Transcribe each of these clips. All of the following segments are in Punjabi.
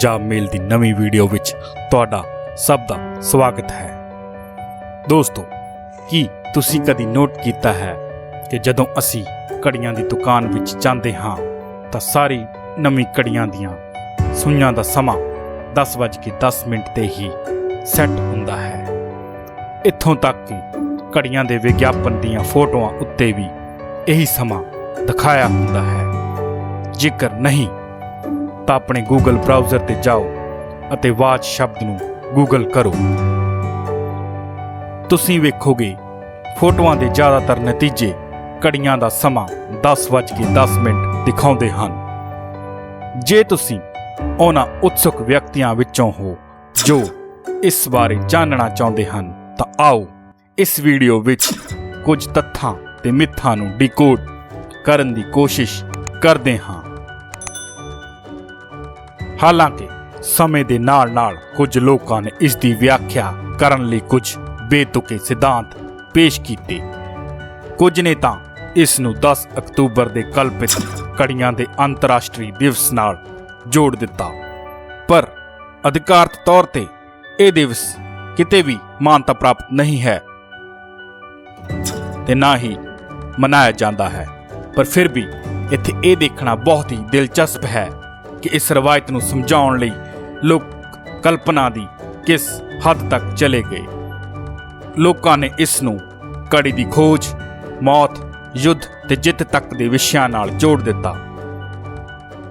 पंजाब मेल की नवीं वीडियो विच तुहाडा सब दा स्वागत है। दोस्तों, की तुसी कदी नोट कीता है कि जदों असी घड़ियां दी दुकान विच जांदे हां तां सारी नवीं घड़ियां दियां सूइयां दा समा 10:10 ते ही सैट हुंदा है। इत्थों तक कि घड़ियां दे विज्ञापन दियां फोटोआं उत्ते भी यही समा दिखाया हुंदा है। जेकर नहीं तां अपने गूगल ब्राउज़र ते जाओ अते वाच शब्द नूं गूगल करो। तुसीं वेखोगे फोटोआं दे ज़्यादातर नतीजे घड़ियां दा समा 10:10 दिखाउंदे हन। जे तुसीं उन्हां उत्सुक व्यक्तियां विचों हो जो इस बारे जानना चाहुंदे हन तां आओ इस वीडियो विच कुछ तत्थां ते मिथां नूं डिकोड करन दी कोशिश करदे हां। हालांकि समय दे नाल-नाल कुछ लोकां ने इस दी व्याख्या करन लई कुछ बेतुके सिद्धांत पेश कीते। कुछ ने तां इस नूं 10 अक्तूबर दे कल्पित घड़ियां दे अंतरराष्ट्री दिवस नाल जोड़ दिता, पर अधिकारत तौर ते यह दिवस किते भी मानता प्राप्त नहीं है ते ना ही मनाया जाता है। पर फिर भी इत्थे यह देखना बहुत ही दिलचस्प है कि इस रवायत नूं समझाउण लई लोक कल्पना दी किस हद तक चले गए। लोकां ने इस नूं घड़ी दी खोज, मौत, युद्ध ते जिੱਤ तक दे विषयां नाल जोड़ दिता।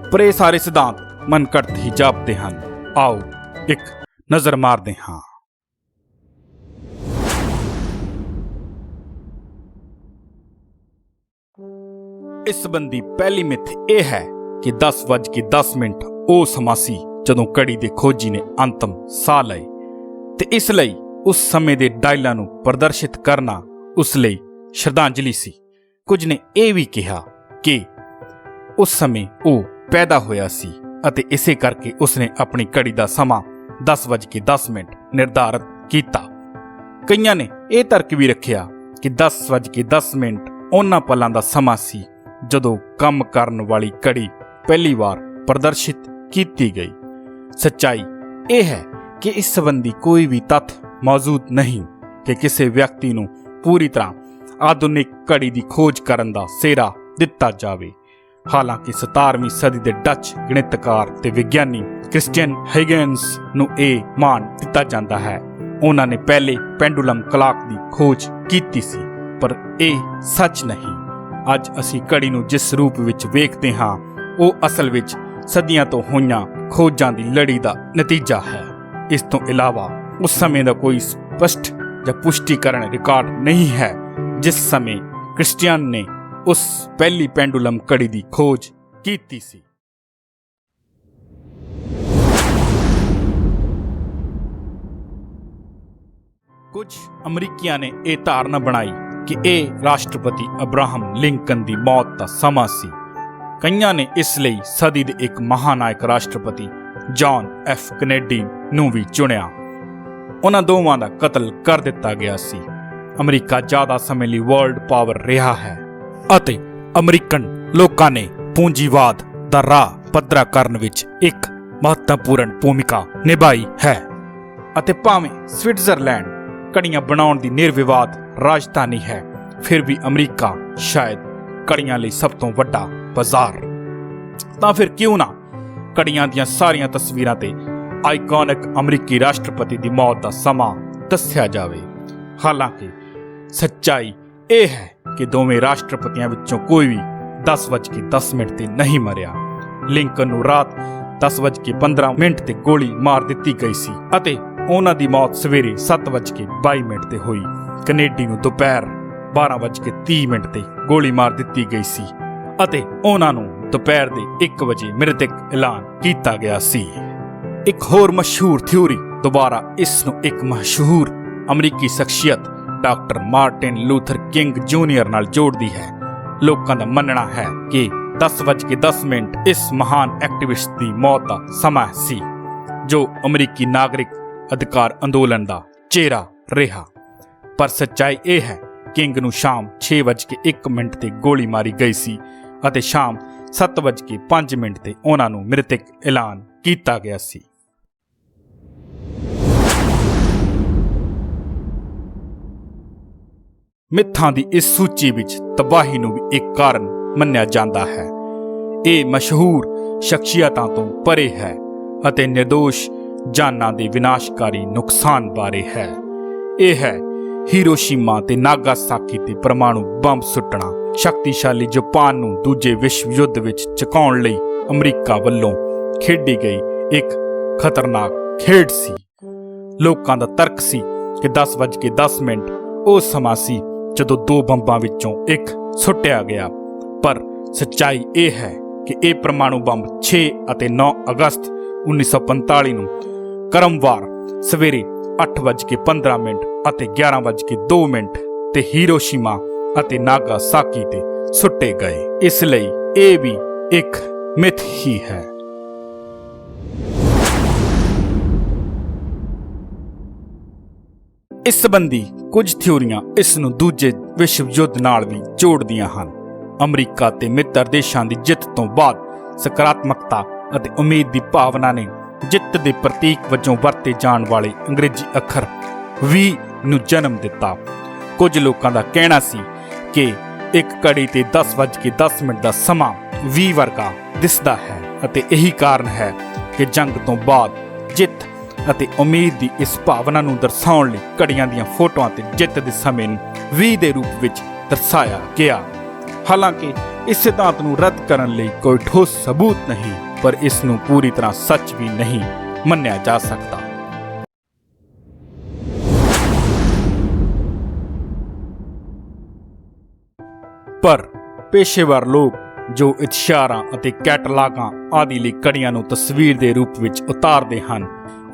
पर ये सारे सिद्धांत मनघड़त ही जापते हैं। आओ एक नजर मारते हाँ। इस संबंधी पहली मिथ यह है कि 10:10 ਉਹ ਸਮਾਂ ਸੀ ਜਦੋਂ ਘੜੀ ਦੇ ਖੋਜੀ ਨੇ ਅੰਤਮ ਸਾਹ ਲਏ ਤੇ ਇਸ ਲਈ ਉਸ ਸਮੇਂ ਦੇ ਡਾਇਲਾਂ ਨੂੰ ਪ੍ਰਦਰਸ਼ਿਤ ਕਰਨਾ ਉਸ ਲਈ ਸ਼ਰਧਾਂਜਲੀ ਸੀ। ਕੁਝ ਨੇ ਇਹ ਵੀ ਕਿਹਾ ਕਿ ਉਸ ਸਮੇਂ ਉਹ ਪੈਦਾ ਹੋਇਆ ਸੀ ਅਤੇ ਇਸੇ ਕਰਕੇ ਉਸਨੇ ਆਪਣੀ ਘੜੀ ਦਾ ਸਮਾਂ 10:10 ਨਿਰਧਾਰਤ ਕੀਤਾ। ਕਈਆਂ ਨੇ ਇਹ ਤਰਕ ਵੀ ਰੱਖਿਆ ਕਿ 10:10 ਉਹਨਾਂ ਪਲਾਂ ਦਾ ਸਮਾਂ ਸੀ ਜਦੋਂ ਕੰਮ ਕਰਨ ਵਾਲੀ ਘੜੀ ਪਹਿਲੀ ਵਾਰ ਪ੍ਰਦਰਸ਼ਿਤ ਕੀਤੀ ਗਈ। ਸੱਚਾਈ ਇਹ ਹੈ ਕਿ ਇਸ ਸੰਬੰਧੀ ਕੋਈ ਵੀ ਤੱਥ ਮੌਜੂਦ ਨਹੀਂ ਕਿ ਕਿਸੇ ਵਿਅਕਤੀ ਨੂੰ ਪੂਰੀ ਤਰ੍ਹਾਂ ਆਧੁਨਿਕ ਘੜੀ ਦੀ ਖੋਜ ਕਰਨ ਦਾ ਸਿਹਰਾ ਦਿੱਤਾ ਜਾਵੇ। ਹਾਲਾਂਕਿ 17ਵੀਂ ਸਦੀ ਦੇ ਡੱਚ ਗਣਿਤਕਾਰ ਤੇ ਵਿਗਿਆਨੀ ਕ੍ਰਿਸਟੀਅਨ ਹਿਗਿੰਸ ਨੂੰ ਇਹ ਮਾਣ ਦਿੱਤਾ ਜਾਂਦਾ ਹੈ। ਉਹਨਾਂ ਨੇ ਪਹਿਲੇ ਪੈਂਡੂਲਮ ਕਲਾਕ ਦੀ ਖੋਜ ਕੀਤੀ ਸੀ, ਪਰ ਇਹ ਸੱਚ ਨਹੀਂ। ਅੱਜ ਅਸੀਂ ਘੜੀ ਨੂੰ ਜਿਸ ਰੂਪ ਵਿੱਚ ਵੇਖਦੇ ਹਾਂ ਉਹ ਅਸਲ ਵਿੱਚ ਸਦੀਆਂ ਤੋਂ ਹੋਈਆਂ ਖੋਜਾਂ ਦੀ ਲੜੀ ਦਾ ਨਤੀਜਾ ਹੈ। ਇਸ ਤੋਂ ਇਲਾਵਾ ਉਸ ਸਮੇਂ ਦਾ ਕੋਈ ਸਪਸ਼ਟ ਜਾਂ ਪੁਸ਼ਟੀਕਰਨ ਰਿਕਾਰਡ ਨਹੀਂ ਹੈ ਜਿਸ ਸਮੇਂ ਕ੍ਰਿਸਟੀਅਨ ਨੇ ਉਸ ਪਹਿਲੀ ਪੈਂਡੂਲਮ ਘੜੀ ਦੀ ਖੋਜ ਕੀਤੀ ਸੀ। ਕੁਝ ਅਮਰੀਕੀਆਂ ਨੇ ਇਹ ਧਾਰਨਾ ਬਣਾਈ ਕਿ ਇਹ ਰਾਸ਼ਟਰਪਤੀ ਅਬਰਾਹਮ ਲਿੰਕਨ ਦੀ ਮੌਤ ਦਾ ਸਮਾਂ ਸੀ। ਕਈਆਂ ਨੇ ਇਸ ਲਈ ਸਦੀ ਦੇ ਇੱਕ ਮਹਾਨਾਇਕ ਰਾਸ਼ਟਰਪਤੀ ਜੌਨ ਐਫ ਕੈਨੇਡੀ ਨੂੰ ਵੀ ਚੁਣਿਆ। ਉਹਨਾਂ ਦੋਵਾਂ ਦਾ ਕਤਲ ਕਰ ਦਿੱਤਾ ਗਿਆ ਸੀ। ਅਮਰੀਕਾ ਜ਼ਿਆਦਾ ਸਮੇਂ ਲਈ ਵਰਲਡ ਪਾਵਰ ਰਿਹਾ ਹੈ ਅਤੇ ਅਮਰੀਕਨ ਲੋਕਾਂ ਨੇ ਪੂੰਜੀਵਾਦ ਦਾ ਰਾਹ ਪੱਧਰਾ ਕਰਨ ਵਿੱਚ ਇੱਕ ਮਹੱਤਵਪੂਰਨ ਭੂਮਿਕਾ ਨਿਭਾਈ ਹੈ। ਅਤੇ ਭਾਵੇਂ ਸਵਿਟਜ਼ਰਲੈਂਡ ਘੜੀਆਂ ਬਣਾਉਣ ਦੀ ਨਿਰਵਿਵਾਦ ਰਾਜਧਾਨੀ ਹੈ, ਫਿਰ ਵੀ ਅਮਰੀਕਾ ਸ਼ਾਇਦ ਘੜੀਆਂ ਲਈ ਸਭ ਤੋਂ ਵੱਡਾ ਬਾਜ਼ਾਰ। ਤਾਂ ਫਿਰ ਕਿਉਂ ਨਾ ਘੜੀਆਂ ਦੀਆਂ ਸਾਰੀਆਂ ਤਸਵੀਰਾਂ ਤੇ ਆਈਕੋਨਿਕ ਅਮਰੀਕੀ ਰਾਸ਼ਟਰਪਤੀ ਦੀ ਮੌਤ ਦਾ ਸਮਾਂ ਦੱਸਿਆ ਜਾਵੇ। ਹਾਲਾਂਕਿ ਸੱਚਾਈ ਇਹ ਹੈ ਕਿ ਦੋਵੇਂ ਰਾਸ਼ਟਰਪਤੀਆਂ ਵਿੱਚੋਂ ਕੋਈ ਵੀ 10:10 ਤੇ ਨਹੀਂ ਮਰਿਆ। ਲਿੰਕਨ ਨੂੰ ਰਾਤ 10:15 ਤੇ ਗੋਲੀ ਮਾਰ ਦਿੱਤੀ ਗਈ ਸੀ ਅਤੇ ਉਹਨਾਂ ਦੀ ਮੌਤ ਸਵੇਰੇ 7:22 ਤੇ ਹੋਈ। ਕੈਨੇਡੀ ਨੂੰ ਦੁਪਹਿਰ 12:30 ਤੇ ਗੋਲੀ ਮਾਰ ਦਿੱਤੀ ਗਈ ਸੀ ਅਤੇ ਉਹਨਾਂ ਨੂੰ ਦੁਪਹਿਰ ਦੇ 1 ਵਜੇ ਮ੍ਰਿਤਕ ਐਲਾਨ ਕੀਤਾ ਗਿਆ ਸੀ। ਇੱਕ ਹੋਰ ਮਸ਼ਹੂਰ ਥਿਊਰੀ ਦੁਬਾਰਾ ਇਸ ਨੂੰ ਇੱਕ ਮਸ਼ਹੂਰ ਅਮਰੀਕੀ ਸ਼ਖਸੀਅਤ doctor Martin Luther king junior ਨਾਲ ਜੋੜਦੀ ਹੈ। ਲੋਕਾਂ ਦਾ ਮੰਨਣਾ ਹੈ ਕਿ 10:10 ਇਸ ਮਹਾਨ ਐਕਟਿਵਿਸਟ ਦੀ ਮੌਤ ਦਾ ਸਮਾਂ ਸੀ ਜੋ ਅਮਰੀਕੀ ਨਾਗਰਿਕ ਅਧਿਕਾਰ ਅੰਦੋਲਨ ਦਾ ਚਿਹਰਾ ਰਿਹਾ। ਪਰ ਸੱਚਾਈ ਇਹ ਹੈ ਕਿੰਗ ਨੂੰ ਸ਼ਾਮ 6:01 ਤੇ ਗੋਲੀ ਮਾਰੀ ਗਈ ਸੀ ਅਤੇ ਸ਼ਾਮ 7:05 ਤੇ ਉਹਨਾਂ ਨੂੰ ਮ੍ਰਿਤਕ ਐਲਾਨ ਕੀਤਾ ਗਿਆ ਸੀ। ਮਿੱਥਾਂ ਦੀ ਇਸ ਸੂਚੀ ਵਿੱਚ ਤਬਾਹੀ ਨੂੰ ਵੀ ਇੱਕ ਕਾਰਨ ਮੰਨਿਆ ਜਾਂਦਾ ਹੈ। ਇਹ ਮਸ਼ਹੂਰ ਸ਼ਖਸੀਅਤਾਂ ਤੋਂ ਪਰੇ ਹੈ ਅਤੇ ਨਿਰਦੋਸ਼ ਜਾਨਾਂ ਦੇ ਵਿਨਾਸ਼ਕਾਰੀ ਨੁਕਸਾਨ ਬਾਰੇ ਹੈ। ਇਹ ਹੈ ਹੀਰੋਸ਼ੀਮਾ ਤੇ ਨਾਗਾਸਾਕੀ ਤੇ ਪਰਮਾਣੂ ਬੰਬ ਸੁੱਟਣਾ। ਸ਼ਕਤੀਸ਼ਾਲੀ ਜਾਪਾਨ ਨੂੰ ਦੂਜੇ ਵਿਸ਼ਵ ਯੁੱਧ ਵਿੱਚ ਝੁਕਾਉਣ ਲਈ ਅਮਰੀਕਾ ਵੱਲੋਂ ਖੇਡੀ ਗਈ ਇੱਕ ਖਤਰਨਾਕ ਖੇਡ ਸੀ। ਲੋਕਾਂ ਦਾ ਤਰਕ ਸੀ ਕਿ 10:10 ਉਹ ਸਮਾਂ ਸੀ ਜਦੋਂ 2 ਬੰਬਾਂ ਵਿੱਚੋਂ ਇੱਕ ਸੁੱਟਿਆ ਗਿਆ, ਪਰ ਸੱਚਾਈ ਇਹ ਹੈ ਕਿ ਇਹ ਪਰਮਾਣੂ ਬੰਬ 6 ਅਤੇ 9 ਅਗਸਤ 1945 ਨੂੰ ਕ੍ਰਮਵਾਰ ਸਵੇਰੇ 8:15 ਅਤੇ 11:02 ਤੇ ਹੀਰੋਸ਼ੀਮਾ ਅਤੇ ਨਾਗਾਸਾਕੀ ਤੇ ਸੁੱਟੇ ਗਏ। ਇਸ ਲਈ ਇਹ ਵੀ ਇੱਕ ਮਿਥ ਹੀ ਹੈ। ਇਸ ਸੰਬੰਧੀ ਕੁਝ ਥਿਊਰੀਆਂ ਇਸ ਨੂੰ ਦੂਜੇ ਵਿਸ਼ਵ ਯੁੱਧ ਨਾਲ ਵੀ ਜੋੜਦੀਆਂ ਹਨ। ਅਮਰੀਕਾ ਤੇ ਮਿੱਤਰ ਦੇਸ਼ਾਂ ਦੀ ਜਿੱਤ ਤੋਂ ਬਾਅਦ ਸਕਾਰਾਤਮਕਤਾ ਅਤੇ ਉਮੀਦ ਦੀ ਭਾਵਨਾ ਨੇ ਜਿੱਤ ਦੇ ਪ੍ਰਤੀਕ ਵਜੋਂ ਵਰਤੇ ਜਾਣ ਵਾਲੇ ਅੰਗਰੇਜ਼ੀ ਅੱਖਰ V ਨੂੰ ਜਨਮ ਦਿੱਤਾ। ਕੁਝ ਲੋਕਾਂ ਦਾ ਕਹਿਣਾ ਸੀ ਕਿ ਇੱਕ ਘੜੀ ਤੇ 10:10 ਦਾ ਸਮਾਂ V ਵਰਗਾ ਦਿਸਦਾ ਹੈ ਅਤੇ ਇਹੀ ਕਾਰਨ ਹੈ ਕਿ ਜੰਗ ਤੋਂ ਬਾਅਦ ਜਿੱਤ ਅਤੇ ਉਮੀਦ ਦੀ ਇਸ ਭਾਵਨਾ ਨੂੰ ਦਰਸਾਉਣ ਲਈ ਘੜੀਆਂ ਦੀਆਂ ਫੋਟੋਆਂ ਤੇ ਜਿੱਤ ਦੇ ਸਮੇਂ ਨੂੰ V ਦੇ ਰੂਪ ਵਿੱਚ ਦਰਸਾਇਆ ਗਿਆ। ਹਾਲਾਂਕਿ ਇਸ ਸਿਧਾਂਤ ਨੂੰ ਰੱਦ ਕਰਨ ਲਈ ਕੋਈ ਠੋਸ ਸਬੂਤ ਨਹੀਂ, ਪਰ ਇਸ ਨੂੰ ਪੂਰੀ ਤਰ੍ਹਾਂ ਸੱਚ ਵੀ ਨਹੀਂ ਮੰਨਿਆ ਜਾ ਸਕਦਾ। ਪਰ ਪੇਸ਼ੇਵਰ ਲੋਕ ਜੋ ਇਸ਼ਾਰਿਆਂ ਅਤੇ ਕੈਟਲਾਗਾਂ ਆਦਿ ਲਈ ਘੜੀਆਂ ਨੂੰ ਤਸਵੀਰ ਦੇ ਰੂਪ ਵਿੱਚ ਉਤਾਰਦੇ ਹਨ,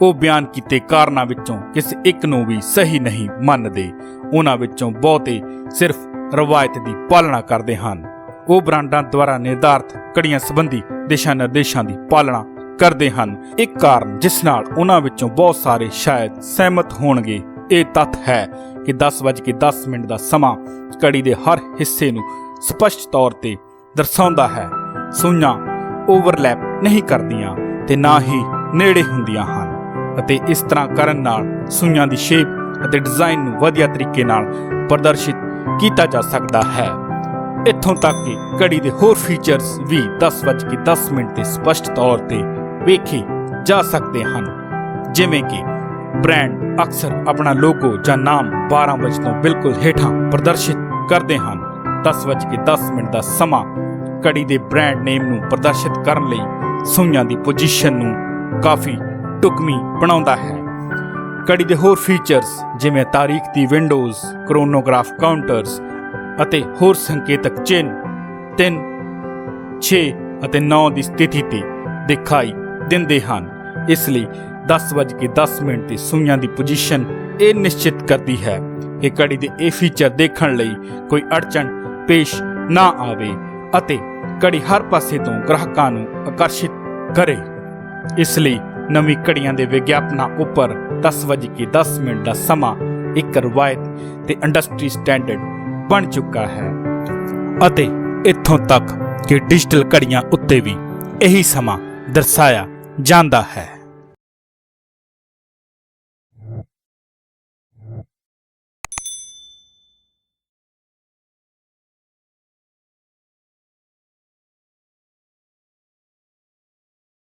ਉਹ ਬਿਆਨ ਕੀਤੇ ਕਾਰਨਾਂ ਵਿੱਚੋਂ ਕਿਸੇ ਇੱਕ ਨੂੰ ਵੀ ਸਹੀ ਨਹੀਂ ਮੰਨਦੇ। ਉਹਨਾਂ ਵਿੱਚੋਂ ਬਹੁਤੇ ਸਿਰਫ ਰਵਾਇਤ ਦੀ ਪਾਲਣਾ ਕਰਦੇ ਹਨ। ਉਹ ਬ੍ਰਾਂਡਾਂ ਦੁਆਰਾ ਨਿਰਧਾਰਤ ਘੜੀਆਂ ਸੰਬੰਧੀ ਦਿਸ਼ਾ ਨਿਰਦੇਸ਼ਾਂ ਦੀ ਪਾਲਣਾ ਕਰਦੇ ਹਨ। ਇੱਕ ਕਾਰਨ ਜਿਸ ਨਾਲ ਉਹਨਾਂ ਵਿੱਚੋਂ ਬਹੁਤ ਸਾਰੇ ਸ਼ਾਇਦ ਸਹਿਮਤ ਹੋਣਗੇ, ਇਹ ਤੱਥ ਹੈ ਕਿ 10:10 ਦਾ ਸਮਾਂ ਘੜੀ ਦੇ ਹਰ ਹਿੱਸੇ ਨੂੰ ਸਪਸ਼ਟ ਤੌਰ ਤੇ ਦਰਸਾਉਂਦਾ ਹੈ। ਸੂਈਆਂ ਓਵਰਲੈਪ ਨਹੀਂ ਕਰਦੀਆਂ ਤੇ ਨਾ ਹੀ ਨੇੜੇ ਹੁੰਦੀਆਂ ਹਨ ਅਤੇ ਇਸ ਤਰ੍ਹਾਂ ਕਰਨ ਨਾਲ ਸੂਈਆਂ ਦੀ ਸ਼ੇਪ ਅਤੇ ਡਿਜ਼ਾਈਨ ਨੂੰ ਵਧੀਆ ਤਰੀਕੇ ਨਾਲ ਪ੍ਰਦਰਸ਼ਿਤ ਕੀਤਾ ਜਾ ਸਕਦਾ ਹੈ। ਇੱਥੋਂ ਤੱਕ ਕਿ ਘੜੀ ਦੇ ਹੋਰ ਫੀਚਰਸ ਵੀ 10:10 ਤੇ ਸਪਸ਼ਟ ਤੌਰ ਤੇ ਵੇਖੇ ਜਾ ਸਕਦੇ ਹਨ, ਜਿਵੇਂ ਕਿ ਬ੍ਰਾਂਡ ਅਕਸਰ ਆਪਣਾ ਲੋਗੋ ਜਾਂ ਨਾਮ 12 ਵਜੇ ਤੋਂ ਬਿਲਕੁਲ ਹੇਠਾਂ ਪ੍ਰਦਰਸ਼ਿਤ ਕਰਦੇ ਹਨ। 10:10 ਦਾ ਸਮਾਂ ਘੜੀ ਦੇ ਬ੍ਰਾਂਡ ਨੇਮ ਨੂੰ ਪ੍ਰਦਰਸ਼ਿਤ ਕਰਨ ਲਈ ਸੂਈਆਂ ਦੀ ਪੋਜੀਸ਼ਨ ਨੂੰ ਕਾਫੀ ਢੁਕਵੀਂ ਬਣਾਉਂਦਾ ਹੈ। ਘੜੀ ਦੇ ਹੋਰ ਫੀਚਰਸ ਜਿਵੇਂ ਤਾਰੀਖ ਦੀ ਵਿੰਡੋਜ਼, ਕ੍ਰੋਨੋਗ੍ਰਾਫ ਕਾਊਂਟਰਸ ਅਤੇ ਹੋਰ ਸੰਕੇਤਕ ਚਿੰਨ੍ਹ 3, 6 ਅਤੇ 9 ਦੀ ਸਥਿਤੀ ਤੇ ਦਿਖਾਈ ਦਿੰਦੇ ਹਨ। ਇਸ ਲਈ 10:10 ਤੇ ਸੂਈਆਂ ਦੀ ਪੋਜੀਸ਼ਨ ਇਹ ਨਿਸ਼ਚਿਤ ਕਰਦੀ ਹੈ ਕਿ ਘੜੀ ਦੇ ਇਹ ਫੀਚਰ ਦੇਖਣ ਲਈ ਕੋਈ ਅੜਚਣ ਪੇਸ਼ ਨਾ ਆਵੇ ਅਤੇ ਘੜੀ ਹਰ ਪਾਸੇ ਤੋਂ ਗ੍ਰਾਹਕਾਂ ਨੂੰ ਆਕਰਸ਼ਿਤ ਕਰੇ। ਇਸ ਲਈ ਨਵੀਂ ਘੜੀਆਂ ਦੇ ਵਿਗਿਆਪਨਾਂ ਉੱਪਰ 10:10 ਦਾ ਸਮਾਂ ਇੱਕ ਰਵਾਇਤ ਤੇ ਇੰਡਸਟਰੀ ਸਟੈਂਡਰਡ ਬਣ ਚੁੱਕਾ ਹੈ ਅਤੇ ਇੱਥੋਂ ਤੱਕ ਕਿ ਡਿਜੀਟਲ ਘੜੀਆਂ ਉੱਤੇ ਵੀ ਇਹੀ ਸਮਾਂ ਦਰਸਾਇਆ ਜਾਂਦਾ ਹੈ।